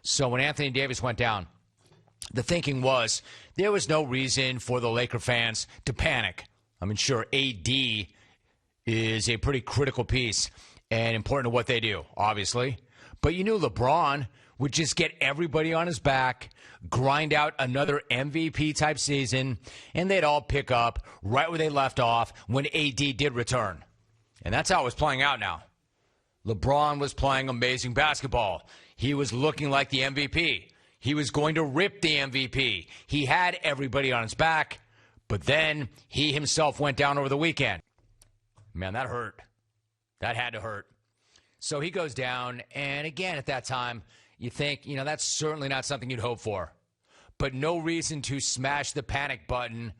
So when Anthony Davis went down, the thinking was there was no reason for the Laker fans to panic. I mean, sure, AD is a pretty critical piece and important to what they do, obviously. But you knew LeBron would just get everybody on his back, grind out another MVP-type season, and they'd all pick up right where they left off when AD did return. And that's how it was playing out now. LeBron was playing amazing basketball. He was looking like the MVP. He was going to rip the MVP. He had everybody on his back, but then he himself went down over the weekend. Man, that hurt. That had to hurt. So he goes down, and again, at that time, you think, that's certainly not something you'd hope for. But no reason to smash the panic button,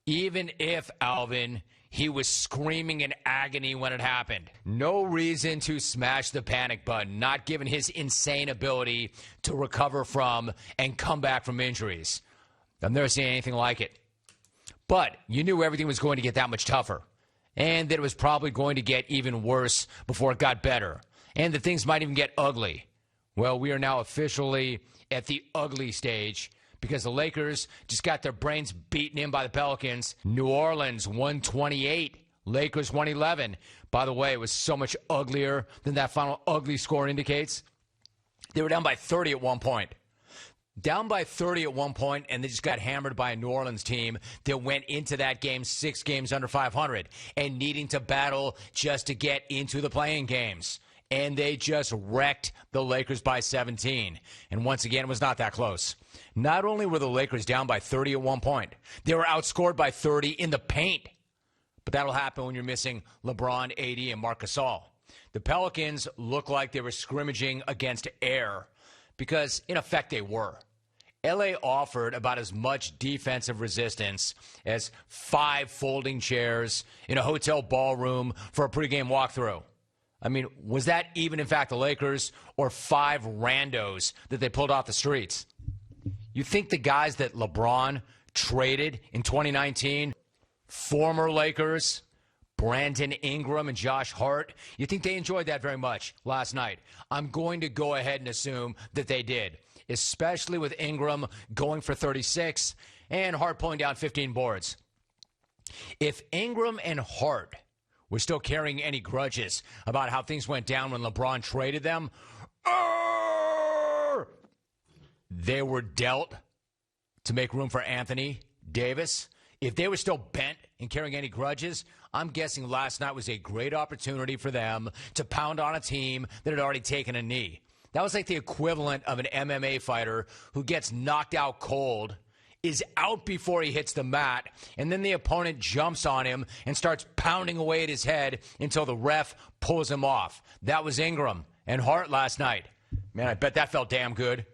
even if, Alvin, he was screaming in agony when it happened. No reason to smash the panic button, not given his insane ability to recover from and come back from injuries. I've never seen anything like it. But you knew everything was going to get that much tougher, and that it was probably going to get even worse before it got better, and that things might even get ugly. Well, we are now officially at the ugly stage because the Lakers just got their brains beaten in by the Pelicans. New Orleans 128, Lakers 111. By the way, it was so much uglier than that final ugly score indicates. They were down by 30 at one point. Down by 30 at one point, and they just got hammered by a New Orleans team that went into that game 6 games under 500 and needing to battle just to get into the playing games. And they just wrecked the Lakers by 17. And once again, it was not that close. Not only were the Lakers down by 30 at one point, they were outscored by 30 in the paint. But that'll happen when you're missing LeBron, AD, and Marc Gasol. The Pelicans looked like they were scrimmaging against air because, in effect, they were. LA offered about as much defensive resistance as 5 folding chairs in a hotel ballroom for a pregame walkthrough. I mean, was that even, in fact, the Lakers or 5 randos that they pulled off the streets? You think the guys that LeBron traded in 2019, former Lakers, Brandon Ingram and Josh Hart, you think they enjoyed that very much last night? I'm going to go ahead and assume that they did, especially with Ingram going for 36 and Hart pulling down 15 boards. If Ingram and Hart were still carrying any grudges about how things went down when LeBron traded them, they were dealt to make room for Anthony Davis. If they were still bent and carrying any grudges, I'm guessing last night was a great opportunity for them to pound on a team that had already taken a knee. That was like the equivalent of an MMA fighter who gets knocked out cold, is out before he hits the mat, and then the opponent jumps on him and starts pounding away at his head until the ref pulls him off. That was Ingram and Hart last night. Man, I bet that felt damn good.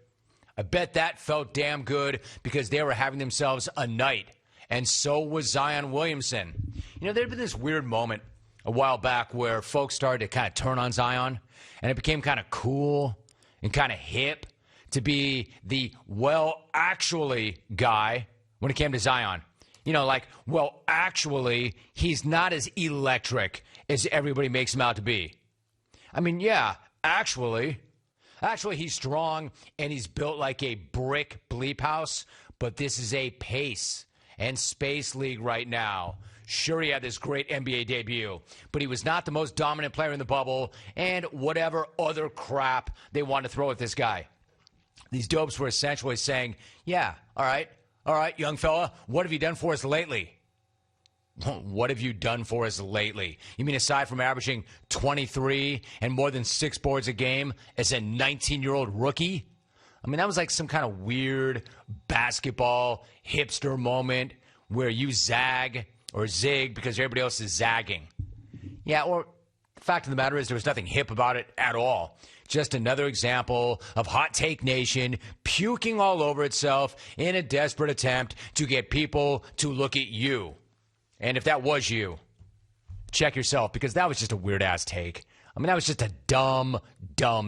I bet that felt damn good because they were having themselves a night. And so was Zion Williamson. There had been this weird moment a while back where folks started to kind of turn on Zion, and it became kind of cool and kind of hip to be the, actually guy when it came to Zion. Actually, he's not as electric as everybody makes him out to be. I mean, yeah, actually, he's strong and he's built like a brick bleep house, but this is a pace and space league right now. Sure, he had this great NBA debut, but he was not the most dominant player in the bubble and whatever other crap they wanted to throw at this guy. These dopes were essentially saying, yeah, all right, young fella, what have you done for us lately? What have you done for us lately? You mean aside from averaging 23 and more than 6 boards a game as a 19-year-old rookie? I mean, that was like some kind of weird basketball hipster moment where you zag or zig because everybody else is zagging. Yeah, or the fact of the matter is there was nothing hip about it at all. Just another example of Hot Take Nation puking all over itself in a desperate attempt to get people to look at you. And if that was you, check yourself, because that was just a weird-ass take. I mean, that was just a dumb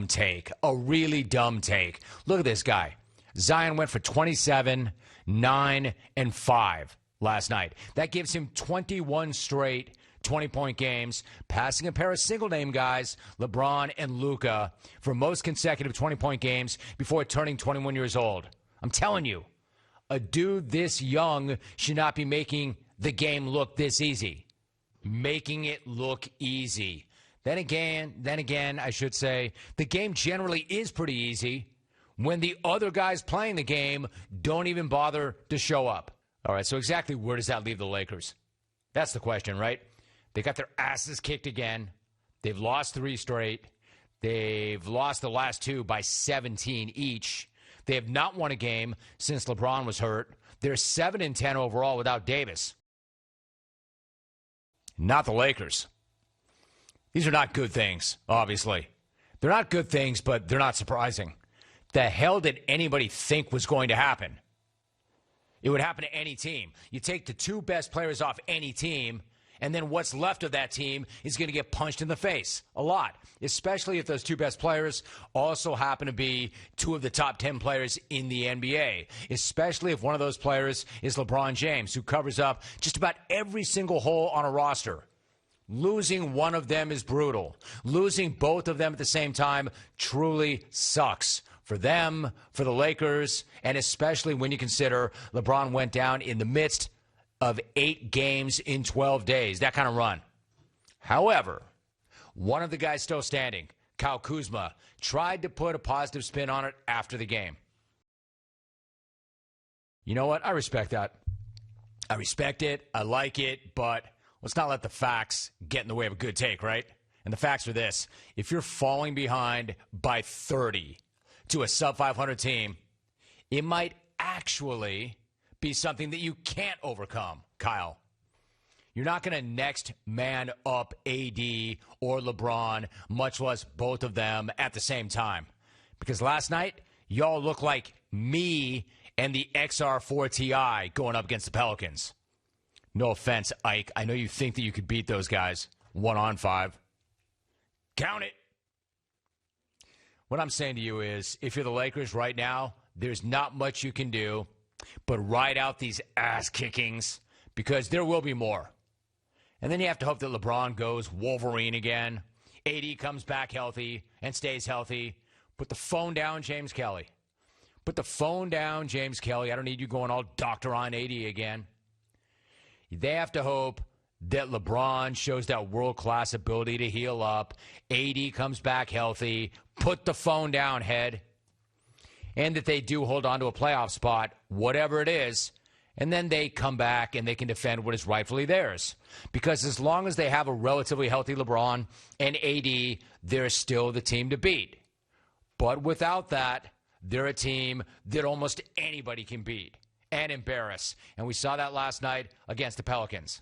take. A really dumb take. Look at this guy. Zion went for 27, 9, and 5 last night. That gives him 21 straight 20-point games, passing a pair of single-name guys, LeBron and Luka, for most consecutive 20-point games before turning 21 years old. I'm telling you, a dude this young should not be making the game look this easy. Making it look easy. Then again, I should say, the game generally is pretty easy when the other guys playing the game don't even bother to show up. All right, so exactly where does that leave the Lakers? That's the question, right? They got their asses kicked again. They've lost 3 straight. They've lost the last 2 by 17 each. They have not won a game since LeBron was hurt. They're 7-10 overall without Davis. Not the Lakers. These are not good things, obviously. They're not good things, but they're not surprising. The hell did anybody think was going to happen? It would happen to any team. You take the 2 best players off any team, and then what's left of that team is going to get punched in the face a lot, especially if those 2 best players also happen to be 2 of the top 10 players in the NBA, especially if one of those players is LeBron James, who covers up just about every single hole on a roster. Losing one of them is brutal. Losing both of them at the same time truly sucks. For them, for the Lakers, and especially when you consider LeBron went down in the midst of 8 games in 12 days, that kind of run. However, one of the guys still standing, Kyle Kuzma, tried to put a positive spin on it after the game. You know what? I respect that. I respect it. I like it, but let's not let the facts get in the way of a good take, right? And the facts are this. If you're falling behind by 30 to a sub-500 team, it might actually be something that you can't overcome, Kyle. You're not going to next man up AD or LeBron, much less both of them at the same time. Because last night, y'all look like me and the XR4 Ti going up against the Pelicans. No offense, Ike. I know you think that you could beat those guys 1-on-5. Count it. What I'm saying to you is, if you're the Lakers right now, there's not much you can do but ride out these ass kickings, because there will be more. And then you have to hope that LeBron goes Wolverine again. AD comes back healthy and stays healthy. Put the phone down, James Kelly. Put the phone down, James Kelly. I don't need you going all doctor on AD again. They have to hope that LeBron shows that world-class ability to heal up. AD comes back healthy. Put the phone down, head. And that they do hold on to a playoff spot, whatever it is, and then they come back and they can defend what is rightfully theirs. Because as long as they have a relatively healthy LeBron and AD, they're still the team to beat. But without that, they're a team that almost anybody can beat and embarrass. And we saw that last night against the Pelicans.